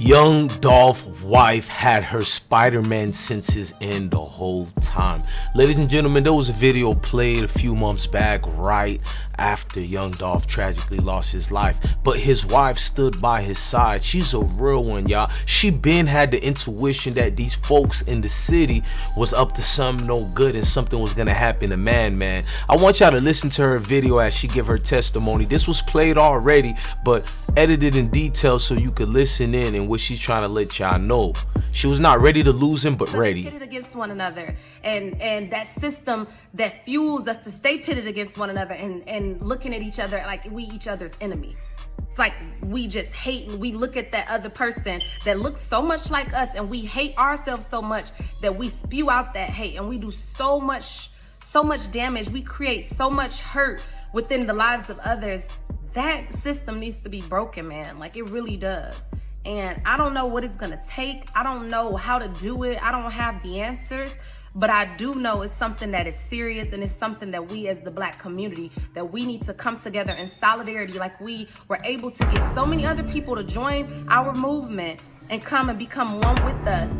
Young Dolph's wife had her Spider-Man senses in the whole time. Ladies and gentlemen, there was a video played a few months back right after Young Dolph tragically lost his life, but his wife stood by his side. She's a real one, y'all. She been had the intuition that these folks in the city was up to something no good and something was gonna happen to man. I want y'all to listen to her video as she give her testimony. This was played already, but edited in detail so you could listen in and what she's trying to let y'all know. She was not ready to lose him, but ready. Pitted against one another, and that system that fuels us to stay pitted against one another and looking at each other like we each other's enemy. It's like we just hate, and we look at that other person that looks so much like us, and we hate ourselves so much that we spew out that hate, and we do so much damage. We create so much hurt within the lives of others. That system needs to be broken, man. Like, it really does. And I don't know what it's gonna take. I don't know how to do it. I don't have the answers, but I do know it's something that is serious, and it's something that we as the Black community, that we need to come together in solidarity, like we were able to get so many other people to join our movement and come and become one with us.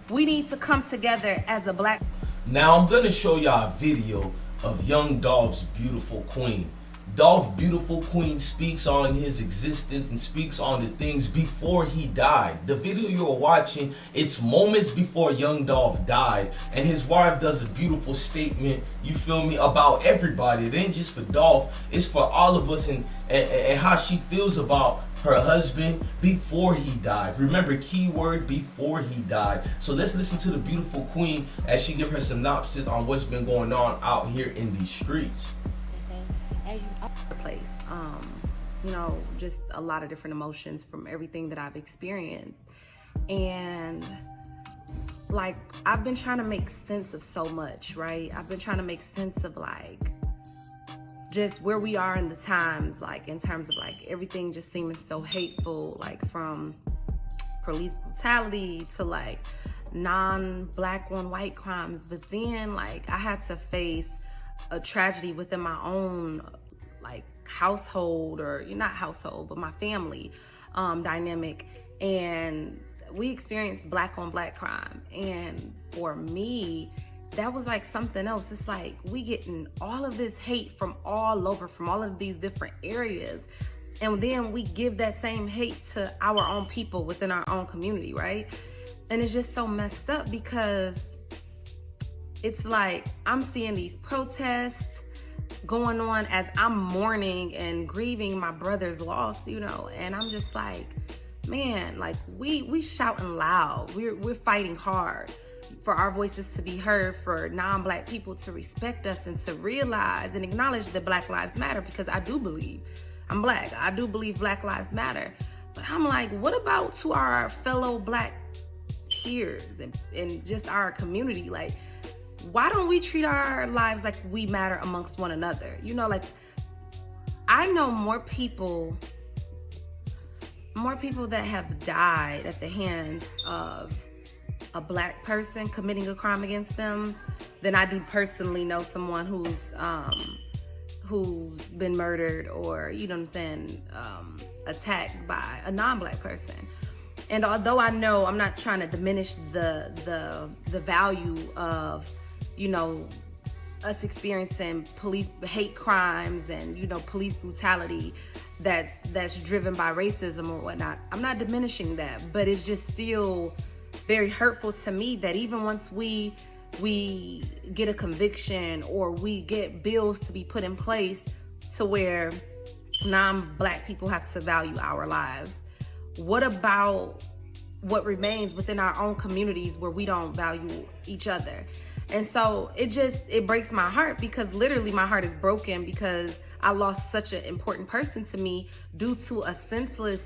We need to come together as a Black. Now I'm gonna show y'all a video of Young Dolph's beautiful queen. Dolph Beautiful Queen speaks on his existence and speaks on the things before he died. The video you're watching, it's moments before Young Dolph died, and his wife does a beautiful statement, you feel me, about everybody. It ain't just for Dolph, it's for all of us, and how she feels about her husband before he died. Remember, keyword, before he died. So let's listen to the beautiful queen as she give her synopsis on what's been going on out here in these streets. Place, you know, just a lot of different emotions from everything that I've experienced, and like I've been trying to make sense of so much, right? I've been trying to make sense of like just where we are in the times, like in terms of like everything just seeming so hateful, like from police brutality to like non-Black on white crimes. But then like I had to face a tragedy within my own like household, or not household, but my family dynamic, and we experienced Black on Black crime. And for me, that was like something else. It's like we getting all of this hate from all over, from all of these different areas, and then we give that same hate to our own people within our own community, right? And it's just so messed up, because it's like I'm seeing these protests going on as I'm mourning and grieving my brother's loss, and I'm just like, man, like we shouting loud, we're fighting hard for our voices to be heard, for non-Black people to respect us and to realize and acknowledge that Black lives matter, because I do believe, I'm Black, I do believe Black lives matter. But I'm like, what about to our fellow Black peers and just our community? Like, why don't we treat our lives like we matter amongst one another? Like I know more people that have died at the hands of a Black person committing a crime against them than I do personally know someone who's been murdered, or attacked by a non-Black person. And although I know I'm not trying to diminish the value of us experiencing police hate crimes and police brutality that's driven by racism or whatnot, I'm not diminishing that, but it's just still very hurtful to me that even once we get a conviction, or we get bills to be put in place to where non-Black people have to value our lives, what about what remains within our own communities where we don't value each other? And so it breaks my heart, because literally my heart is broken, because I lost such an important person to me due to a senseless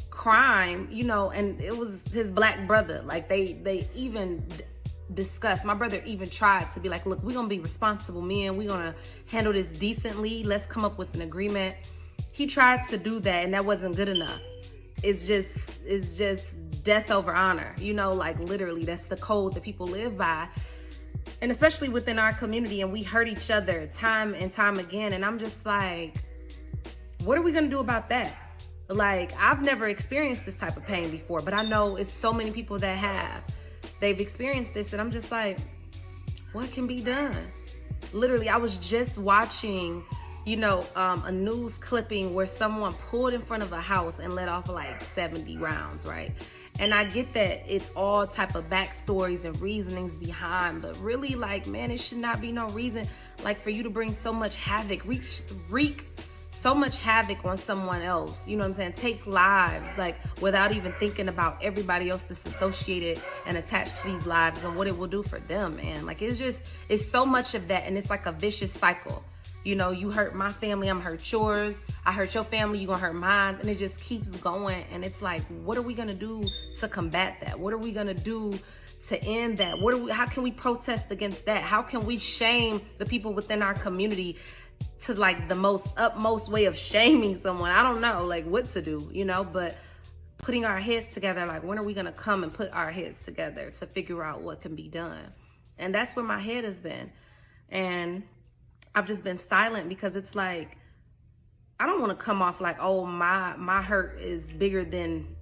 crime, and it was his Black brother. Like they even discussed, my brother even tried to be like, look, we're gonna be responsible men, we're gonna handle this decently, let's come up with an agreement. He tried to do that, and that wasn't good enough. It's just death over honor, like literally that's the code that people live by, and especially within our community, and we hurt each other time and time again. And I'm just like, what are we gonna do about that? Like, I've never experienced this type of pain before, but I know it's so many people that have. They've experienced this, and I'm just like, what can be done? Literally, I was just watching, a news clipping where someone pulled in front of a house and let off like 70 rounds, right? And I get that it's all type of backstories and reasonings behind, but really, like, man, it should not be no reason, like, for you to bring so much havoc, wreak so much havoc on someone else, you know what I'm saying? Take lives, like, without even thinking about everybody else that's associated and attached to these lives and what it will do for them, man. Like, it's so much of that, and it's like a vicious cycle. You hurt my family, I'm hurt yours. I hurt your family, you gonna hurt mine, and it just keeps going. And it's like, what are we gonna do to combat that? What are we gonna do to end that? How can we protest against that? How can we shame the people within our community to like the utmost way of shaming someone? I don't know, like, what to do, but putting our heads together, like, when are we gonna come and put our heads together to figure out what can be done? And that's where my head has been. And I've just been silent because it's like, I don't want to come off like, oh, my hurt is bigger than,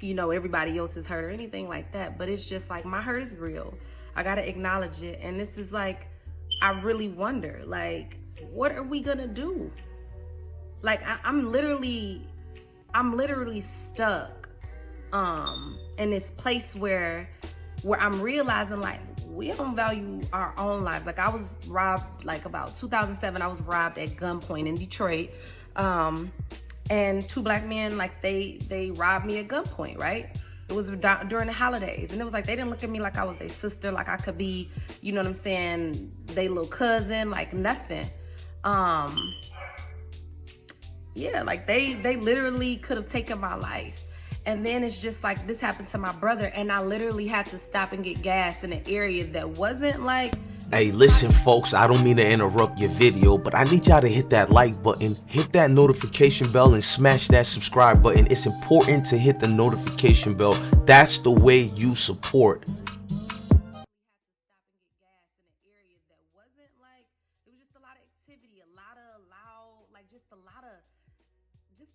everybody else's hurt or anything like that. But it's just like, my hurt is real. I got to acknowledge it. And this is like, I really wonder, like, what are we going to do? Like, I'm literally stuck in this place where I'm realizing, like, we don't value our own lives. Like, I was robbed, like, about 2007, I was robbed at gunpoint in Detroit. And two black men, like, they robbed me at gunpoint, right? It was during the holidays. And it was like, they didn't look at me like I was their sister, like I could be, you know what I'm saying, they little cousin, like nothing. Yeah, like they literally could have taken my life. And then it's just like, this happened to my brother, and I literally had to stop and get gas in an area that wasn't like... Hey, listen, folks, I don't mean to interrupt your video, but I need y'all to hit that like button, hit that notification bell, and smash that subscribe button. It's important to hit the notification bell. That's the way you support.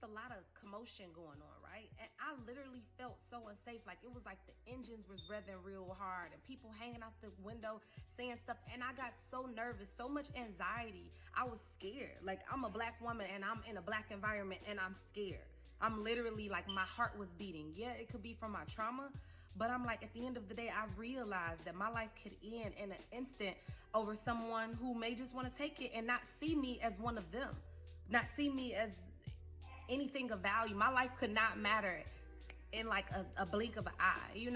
A lot of commotion going on, right? And I literally felt so unsafe. Like, it was like the engines was revving real hard and people hanging out the window saying stuff, and I got so nervous, so much anxiety. I was scared. Like, I'm a black woman and I'm in a black environment and I'm scared. I'm literally, like, my heart was beating. Yeah, it could be from my trauma, but I'm like, at the end of the day, I realized that my life could end in an instant over someone who may just want to take it and not see me as one of them, not see me as anything of value. My life could not matter in like a blink of an eye,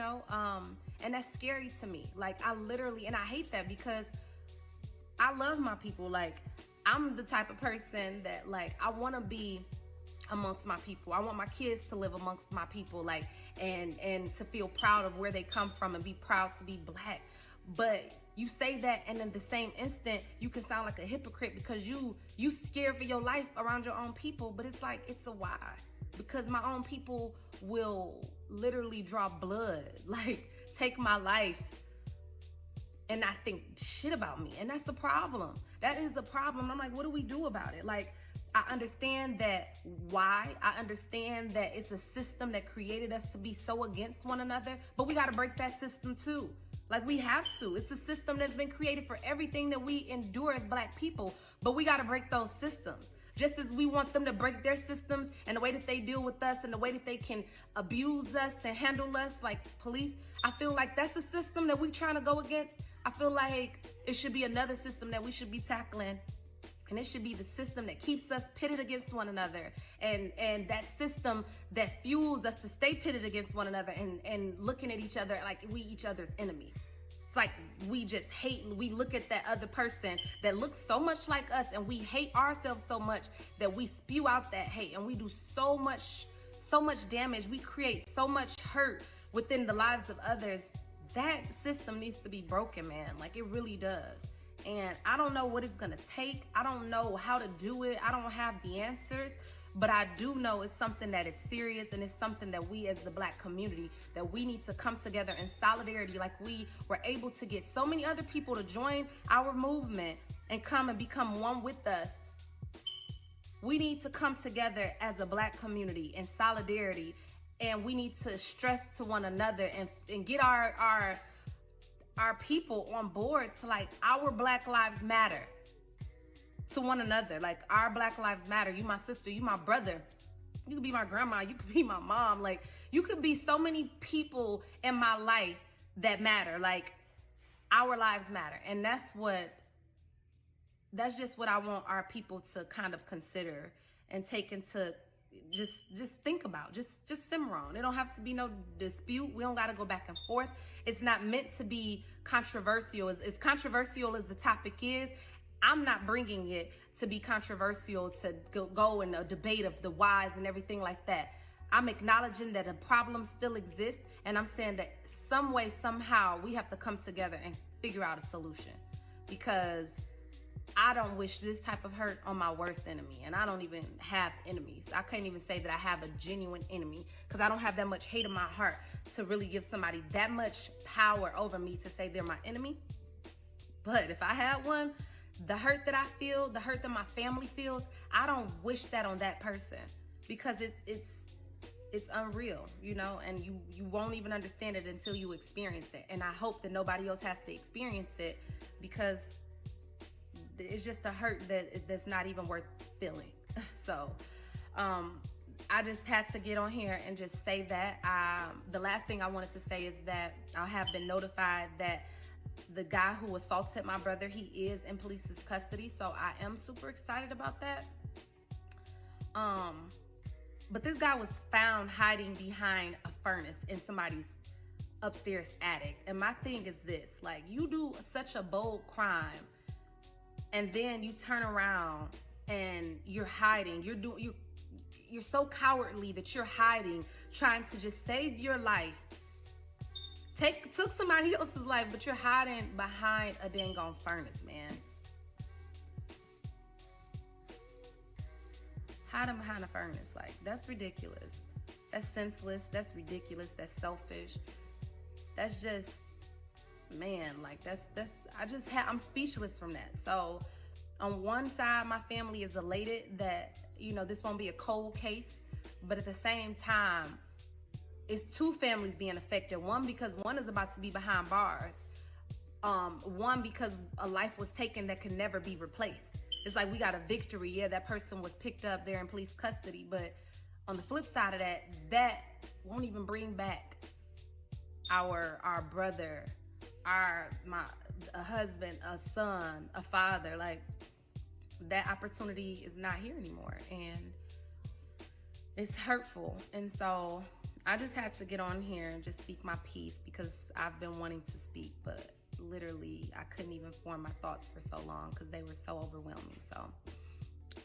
and that's scary to me. Like, I literally, and I hate that because I love my people. Like, I'm the type of person that, like, I want to be amongst my people. I want my kids to live amongst my people, like, and to feel proud of where they come from and be proud to be black. But you say that, and in the same instant, you can sound like a hypocrite because you scared for your life around your own people. But it's like, it's a why. Because my own people will literally draw blood, like, take my life and not think shit about me. And that's the problem. That is a problem. I'm like, what do we do about it? Like, I understand that why. I understand that it's a system that created us to be so against one another, but we got to break that system too. Like, we have to. It's a system that's been created for everything that we endure as black people, but we got to break those systems. Just as we want them to break their systems and the way that they deal with us and the way that they can abuse us and handle us like police, I feel like that's a system that we trying to go against. I feel like it should be another system that we should be tackling. And it should be the system that keeps us pitted against one another, and that system that fuels us to stay pitted against one another and looking at each other like we each other's enemy. It's like we just hate, and we look at that other person that looks so much like us, and we hate ourselves so much that we spew out that hate, and we do so much damage. We create so much hurt within the lives of others. That system needs to be broken, man. Like, it really does. And I don't know what it's gonna take. I don't know how to do it. I don't have the answers, but I do know it's something that is serious, and it's something that we as the black community, that we need to come together in solidarity, like we were able to get so many other people to join our movement and come and become one with us We need to come together as a Black community in solidarity, and we need to stress to one another and get our people on board to, like, our Black lives matter to one another. Like, our Black lives matter. You my sister, you my brother. You could be my grandma, you could be my mom. Like, you could be so many people in my life that matter. Like, our lives matter. And that's just what I want our people to kind of consider and take into, just think about, just simmer on. It don't have to be no dispute. We don't got to go back and forth. It's not meant to be controversial. As controversial as the topic is, I'm not bringing it to be controversial, to go in a debate of the whys and everything like that. I'm acknowledging that a problem still exists, and I'm saying that some way, somehow, we have to come together and figure out a solution, because I don't wish this type of hurt on my worst enemy, and I don't even have enemies. I can't even say that I have a genuine enemy, because I don't have that much hate in my heart to really give somebody that much power over me to say they're my enemy. But if I had one, the hurt that I feel, the hurt that my family feels, I don't wish that on that person, because it's unreal, you know, and you won't even understand it until you experience it. And I hope that nobody else has to experience it, because it's just a hurt that's not even worth feeling. So I just had to get on here and just say that. The last thing I wanted to say is that I have been notified that the guy who assaulted my brother, he is in police's custody. So I am super excited about that. But this guy was found hiding behind a furnace in somebody's upstairs attic. And my thing is this, like, you do such a bold crime, and then you turn around and you're hiding. You're so cowardly that you're hiding, trying to just save your life. Took somebody else's life, but you're hiding behind a dang on furnace, man. Hiding behind a furnace, like, that's ridiculous. That's senseless. That's ridiculous. That's selfish. That's just, man, like, I'm speechless from that. So on one side, my family is elated that, you know, this won't be a cold case, but at the same time, it's two families being affected. One, because one is about to be behind bars. One, because a life was taken that can never be replaced. It's like, we got a victory. Yeah, that person was picked up there in police custody, but on the flip side of that won't even bring back our brother, a husband, a son, a father. Like, that opportunity is not here anymore, and it's hurtful. And so I just had to get on here and just speak my piece, because I've been wanting to speak, but literally I couldn't even form my thoughts for so long because they were so overwhelming. So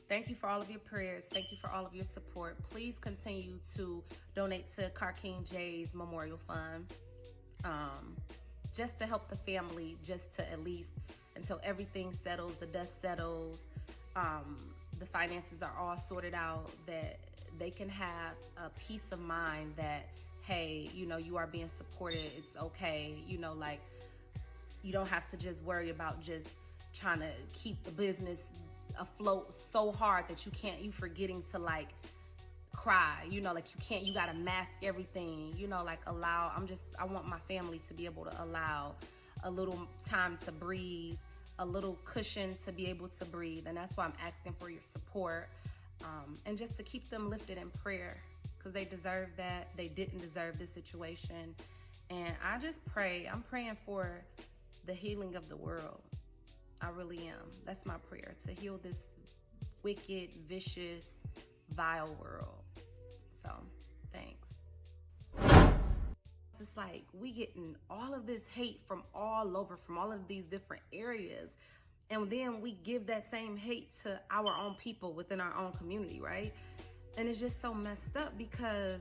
thank you for all of your prayers. Thank you for all of your support. Please continue to donate to Car King Jay's Memorial Fund, just to help the family, just to at least, until everything settles, the dust settles, the finances are all sorted out, that they can have a peace of mind that, hey, you know, you are being supported. It's okay. You know, like, you don't have to just worry about just trying to keep the business afloat so hard that you forgetting to, like, cry, you know, like, you gotta mask everything, you know, like, I want my family to be able to allow a little time to breathe, a little cushion to be able to breathe. And that's why I'm asking for your support, and just to keep them lifted in prayer, because they deserve that. They didn't deserve this situation. And I just pray, I'm praying for the healing of the world. I really am. That's my prayer, to heal this wicked, vicious, vile world. So, thanks. It's like, we getting all of this hate from all over, from all of these different areas. And then we give that same hate to our own people within our own community, right? And it's just so messed up, because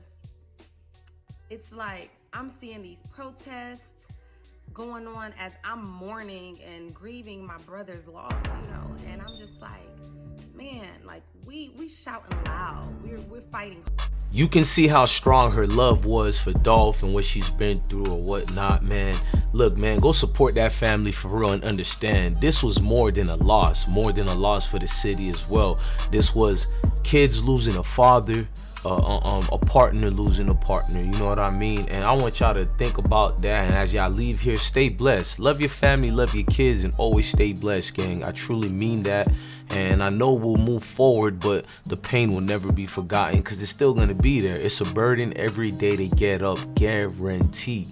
it's like, I'm seeing these protests going on as I'm mourning and grieving my brother's loss, you know, and I'm just like, man, like, we shouting loud. We're fighting. you can see how strong her love was for Dolph and what she's been through or whatnot, man. Look, man, go support that family for real and understand this was more than a loss for the city as well. This was kids losing a father, a partner losing a partner, you know what I mean? And I want y'all to think about that, and as y'all leave here, stay blessed. Love your family, love your kids, and always stay blessed, gang. I truly mean that. And I know we'll move forward, but the pain will never be forgotten because it's still gonna be there. It's a burden every day to get up, guaranteed.